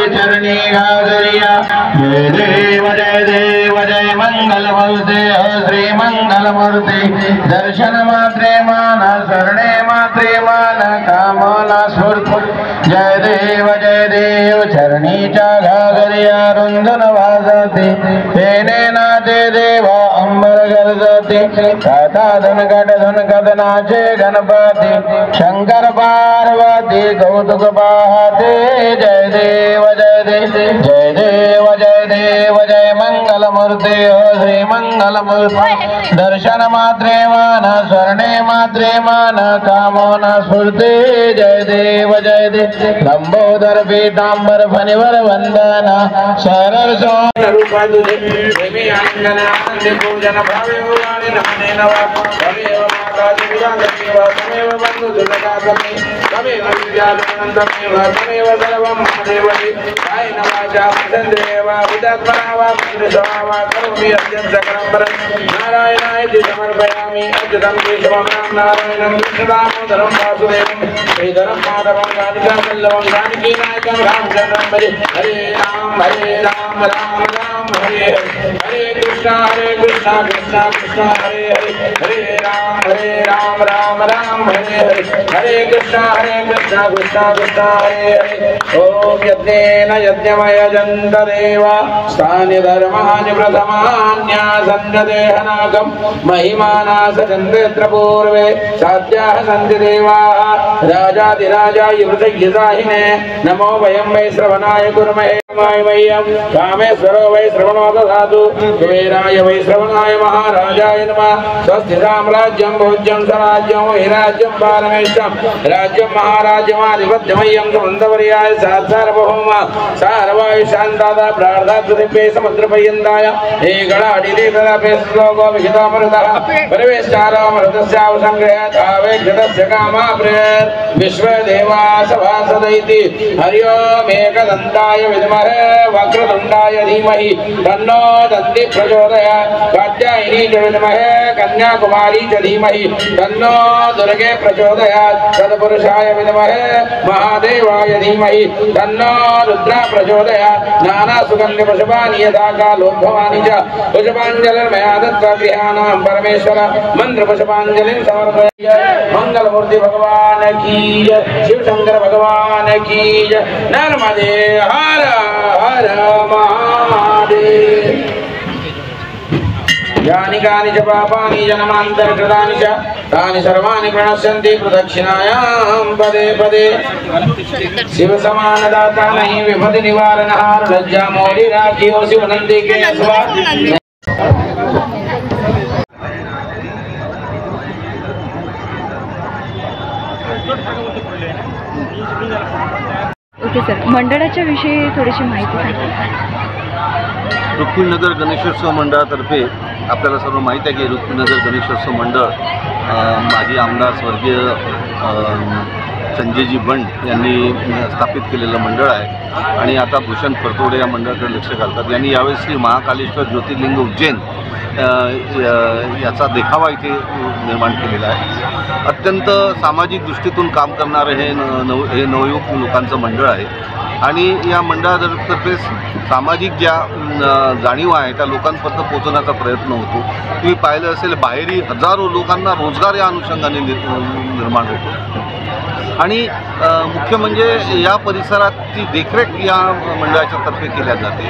चरणी घागरिया। जय देव जय मंगलमूर्ते श्री मंगलमूर्ते। दर्शन मात्रे मान शरणे मात्रे मान कामना स्फूर्ती। जय देव चरणीच्या घागरिया रुंदन वाजते। तेने नाते देवा अंबर गरजते। कथा धन कदनाचे गणपती शंकर पार्वती कौतुक पाहते। जय देव जय मंगलमूर्ते श्री मंगलमूर्ते। दर्शन मात्रे मान स्वर्णे मात्रे मान कामना स्फूर्ते। जय देव लंबोदर पीतांबर फणिवर वंदना शरर रूपा तुझे प्रेमी अंगना पूजन भावे भवानी नमने नवा। तमेव माता दुर्गा तमेव बंधु दुर्गा तमेव विद्यानंदमेव तमेव सर्वं महादेवहि। कायेन वाचा चन्द्रेव विदग्धना वा पुरुषा वा करोमि यज्ञं सकलं परं। नारायणाय समर्पयामि अच्युतं केशवं नारायणं कृष्णदामोदरं वासुदेवं श्रीधरं माधवं राधिकावल्लभं जानकीनायकं रामचन्द्रं भजे। हरे राम राम राम हरे हरे कृष्ण कृष्ण कृष्ण हरे हरे। हरे राम राम हरे हरे। हरे कृष्ण कृष्ण कृष्ण हरे हरे। ओम यज्ञेन यज्ञमयजन्त देवा स्थानि धर्माणि प्रथमान्यासन्त देहनागं महिमाना सजन्तेऽत्र पूर्वे साध्याः सन्ति देवाः। राजाधिराजाय वृषय्यसाहिने नमो वयं वै श्रवणाय कुर्महे। कामेश्वरो वै श्रवणो दधातु कुबेराय वै श्रवणाय महाराजाय नमः। स्वस्ति साम्राज्यं भोज्यं स्वराज्यं वैराज्यं पारमेष्ठं राज्यं महाराज्यमाधिपत्यमय्यं सुमन्तवर्याय सार्वभौम सार्वाय शान्तादा प्रार्थाद्वदिव्ये समुद्रपर्यन्ताय एकडाडिदेकदापे श्लोको विहितमरुतः परिवेष्टारामरुतस्यावसङ्ग्रहात् आवेक्षतस्य कामाप्रेत् विश्वदेवासभासदैति। हरि ओम् एकदन्ताय विद्महे वक्रतुण्डाय धीमहि तन्नो दन्ति प्रचोदयात्। कात्यायनी च विद्महे कन्याकुमारी च धीमहि तन्नो दुर्गे प्रचोदयात्। तत्पुरुषाय विद्महे महादेवाय धीमहि तन्नो रुद्रा प्रचोदयात्। नानासुगन्धिपुष्पाणि यथा कालोद्भवानि च पुष्पाञ्जलिर्मया दत्त्वा गृहाणां परमेश्वर मन्त्रपुष्पाञ्जलिं समर्पयामि। मंगलमूर्ति भगवान की जय। शिव शंकर भगवान की जय। नर्मदे हर हर महादेव। यानि कानि च पापानि जन्मान्तरकृतानि च तानि सर्वाणि प्रणश्यन्ति प्रदक्षिणायां पदे पदे। शिव समान दाता नहीं विपत्ति निवारणहार लज्जा मोरी राखियो शिव नंदी के स्वामी। ओके सर, मंडळाच्या विषयी थोडीशी माहिती सांगा। रुक्मिणीनगर गणेशोत्सव मंडळातर्फे आपल्याला सर्व माहिती आहे की रुक्मिणीनगर गणेशोत्सव मंडळ माजी आमदार स्वर्गीय संजयजी बंड यांनी स्थापित केलेलं मंडळ आहे आणि आता भूषण फरतोडे या मंडळाकडे लक्ष घालतात। यांनी यावेळी श्री महाकालेश्वर ज्योतिर्लिंग उज्जैन याचा देखावा इथे निर्माण केलेला आहे। अत्यंत सामाजिक दृष्टीतून काम करणारे हे नवयुवक लोकांचं मंडळ आहे आणि या मंडळातर्फे सामाजिक ज्या जाणीव आहे त्या लोकांपर्यंत पोहोचवण्याचा प्रयत्न होतो। तुम्ही पाहिलं असेल बाहेरील हजारो लोकांना रोजगार या अनुषंगाने निर्माण होतो आणि मुख्य म्हणजे या परिसराची देखरेख या मंडळाच्या तर्फे केल्या जाते।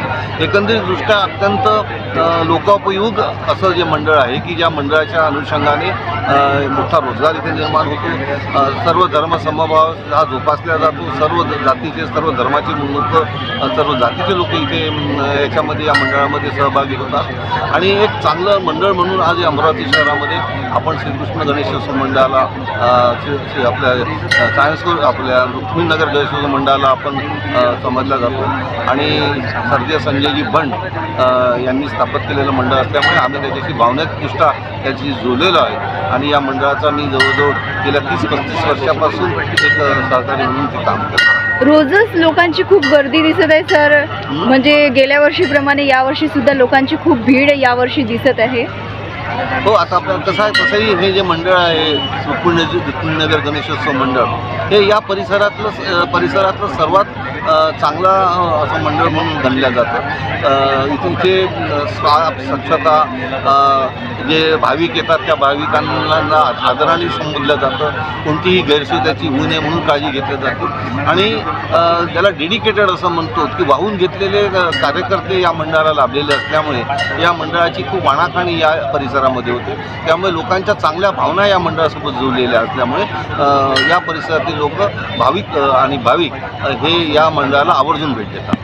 एकंदरीतदृष्ट्या अत्यंत लोकोपयोग असं जे मंडळ आहे की ज्या मंडळाच्या अनुषंगाने मोठा रोजगार इथे निर्माण होतो। सर्व धर्मसमभाव हा जोपासला जातो। सर्व जातीचे सर्व धर्माचे लोक सर्व जातीचे लोक इथे याच्यामध्ये या मंडळामध्ये सहभागी होतात आणि एक चांगलं मंडळ म्हणून आज अमरावती शहरामध्ये आपण श्रीकृष्ण गणेशोत्सव मंडळाला आपल्या आपल्या रुक्मिणीनगर गणेशोत्सव मंडळाला आपण समजला जातो आणि स्वर्गीय संजयजी बंड यांनी स्थापित केलेलं मंडळ असल्यामुळे आम्ही त्याच्याशी भावनिकदृष्ट्या त्याची जोडलेलो आहे आणि या मंडळाचा मी जवळजवळ गेल्या 30-35 वर्षापासून एक सहकारी म्हणून ते काम करतो। रोजच लोकांची खूप गर्दी दिसत आहे सर, म्हणजे गेल्या वर्षीप्रमाणे यावर्षी सुद्धा लोकांची खूप भीड यावर्षी दिसत आहे। हो, आता कसं आहे तसंही हे जे मंडळ आहे रुक्मिणीनगर गणेशोत्सव मंडळ हे या परिसरातलं सर्वात चांगला असं मंडळ म्हणून गणलं जातं. इथे साफ स्वच्छता, जे भाविक येतात त्या भाविकांना आदराने संबोधलं जातं. कोणतीही गैरसोय त्याची होऊ नये म्हणून काळजी घेतली जाते. आणि त्याला डेडिकेटेड असं म्हणतो की वाहून घेतलेले कार्यकर्ते या मंडळाला लाभलेले असल्यामुळे या मंडळाची खूप आणाखाणी या परिसरामध्ये होते. त्यामुळे लोकांच्या चांगल्या भावना या मंडळासोबत जुळलेल्या असल्यामुळे या परिसरातील लोक भाविक हे या मंडळाला आवर्जून भेट देतात.